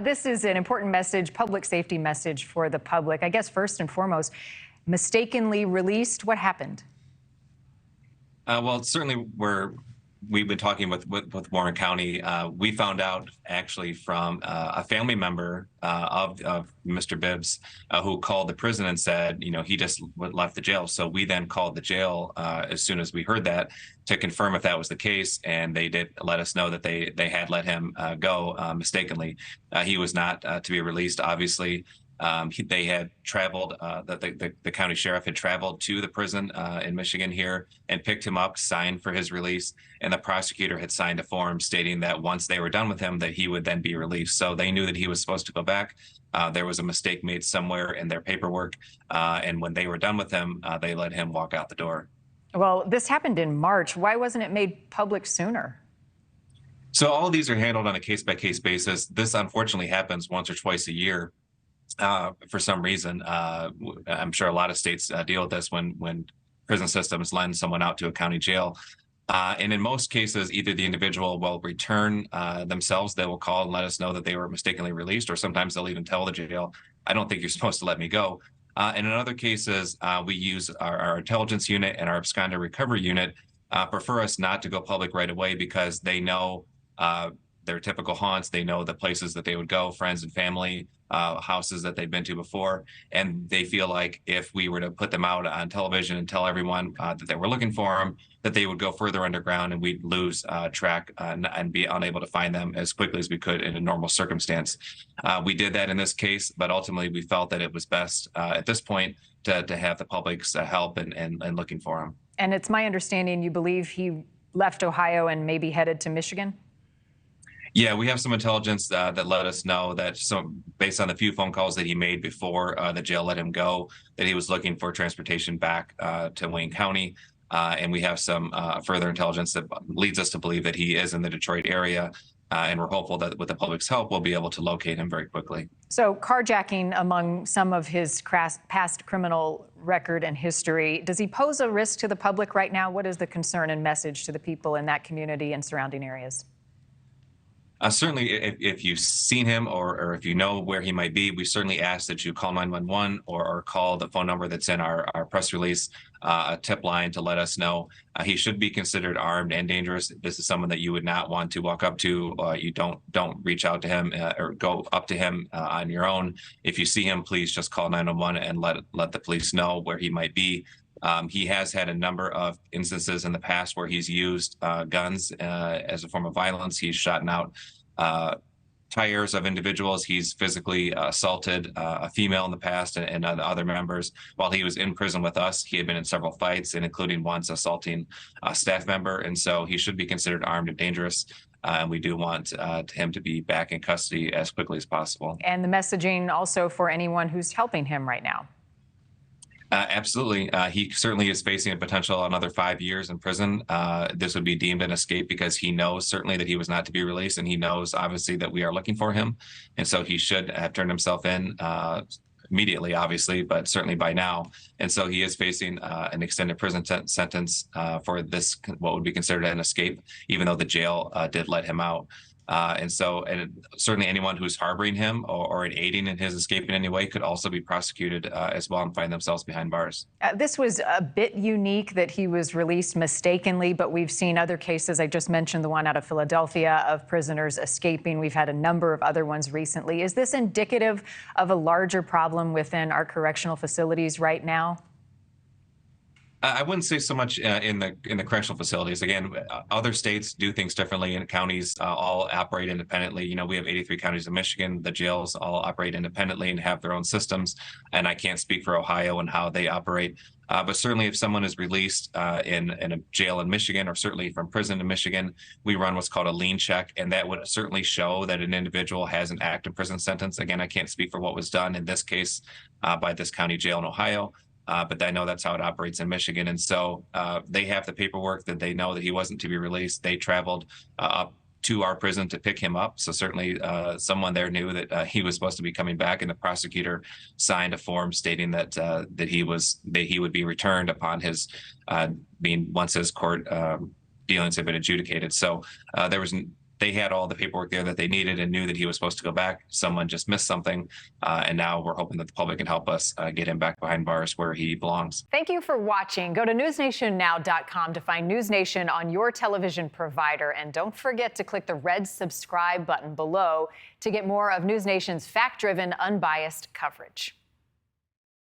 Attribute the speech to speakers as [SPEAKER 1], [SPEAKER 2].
[SPEAKER 1] This is an important message, public safety message for the public. I guess first and foremost, mistakenly released. What happened?
[SPEAKER 2] Well, certainly we've been talking with Warren County. We found out actually from a family member of Mr. Bibbs who called the prison and said, he just left the jail. So we then called the jail as soon as we heard that to confirm if that was the case, and they did let us know that they had let him go mistakenly. He was not to be released, obviously. They had traveled, the county sheriff had traveled to the prison in Michigan here and picked him up, signed for his release, and the prosecutor had signed a form stating that once they were done with him, that he would then be released. So they knew that he was supposed to go back. There was a mistake made somewhere in their paperwork, and when they were done with him, they let him walk out the door.
[SPEAKER 1] Well, this happened in March. Why wasn't it made public sooner?
[SPEAKER 2] So all of these are handled on a case-by-case basis. This unfortunately happens once or twice a year. For some reason, I'm sure a lot of states deal with this when prison systems lend someone out to a county jail. And in most cases, either the individual will return themselves, they will call and let us know that they were mistakenly released, or sometimes they'll even tell the jail, I don't think you're supposed to let me go. And in other cases, we use our intelligence unit and our absconder recovery unit prefer us not to go public right away because they know their typical haunts. They know the places that they would go, friends and family, houses that they've been to before. And they feel like if we were to put them out on television and tell everyone that they were looking for them, that they would go further underground and we'd lose track and be unable to find them as quickly as we could in a normal circumstance. We did that in this case, but ultimately we felt that it was best at this point to have the public's help and looking for him. And
[SPEAKER 1] it's my understanding you believe he left Ohio and maybe headed to Michigan?
[SPEAKER 2] Yeah, we have some intelligence that let us know that based on the few phone calls that he made before the jail let him go, that he was looking for transportation back to Wayne County. And we have some further intelligence that leads us to believe that he is in the Detroit area. And we're hopeful that with the public's help, we'll be able to locate him very quickly.
[SPEAKER 1] So carjacking among some of his past criminal record and history, does he pose a risk to the public right now? What is the concern and message to the people in that community and surrounding areas?
[SPEAKER 2] Certainly, if you've seen him or if you know where he might be, we certainly ask that you call 911 or call the phone number that's in our press release, a tip line to let us know. He should be considered armed and dangerous. This is someone that you would not want to walk up to. You don't reach out to him or go up to him on your own. If you see him, please just call 911 and let the police know where he might be. He has had a number of instances in the past where he's used guns as a form of violence. He's shot out tires of individuals. He's physically assaulted a female in the past and other members. While he was in prison with us, he had been in several fights, and including once assaulting a staff member. And so he should be considered armed and dangerous. And we do want him to be back in custody as quickly as possible.
[SPEAKER 1] And the messaging also for anyone who's helping him right now.
[SPEAKER 2] Absolutely. He certainly is facing a potential another 5 years in prison. This would be deemed an escape because he knows certainly that he was not to be released, and he knows obviously that we are looking for him. And so he should have turned himself in immediately, obviously, but certainly by now. And so he is facing an extended prison sentence for this, what would be considered an escape, even though the jail did let him out. And certainly anyone who's harboring him or aiding in his escape in any way could also be prosecuted as well and find themselves behind bars.
[SPEAKER 1] This was a bit unique that he was released mistakenly, but we've seen other cases. I just mentioned the one out of Philadelphia of prisoners escaping. We've had a number of other ones recently. Is this indicative of a larger problem within our correctional facilities right now?
[SPEAKER 2] I wouldn't say so much in the correctional facilities. Again, other states do things differently, and counties all operate independently. We have 83 counties in Michigan. The jails all operate independently and have their own systems. And I can't speak for Ohio and how they operate. But certainly if someone is released in a jail in Michigan, or certainly from prison in Michigan, we run what's called a lien check, and that would certainly show that an individual has an active prison sentence. Again, I can't speak for what was done in this case by this county jail in Ohio. But I know that's how it operates in Michigan. And so they have the paperwork that they know that he wasn't to be released. They traveled up to our prison to pick him up. So certainly someone there knew that he was supposed to be coming back, and the prosecutor signed a form stating that he would be returned upon his once his court dealings have been adjudicated. So there was they had all the paperwork there that they needed and knew that he was supposed to go back. Someone just missed something. And now we're hoping that the public can help us get him back behind bars where he belongs.
[SPEAKER 1] Thank you for watching. Go to newsnationnow.com to find NewsNation on your television provider. And don't forget to click the red subscribe button below to get more of NewsNation's fact-driven, unbiased coverage.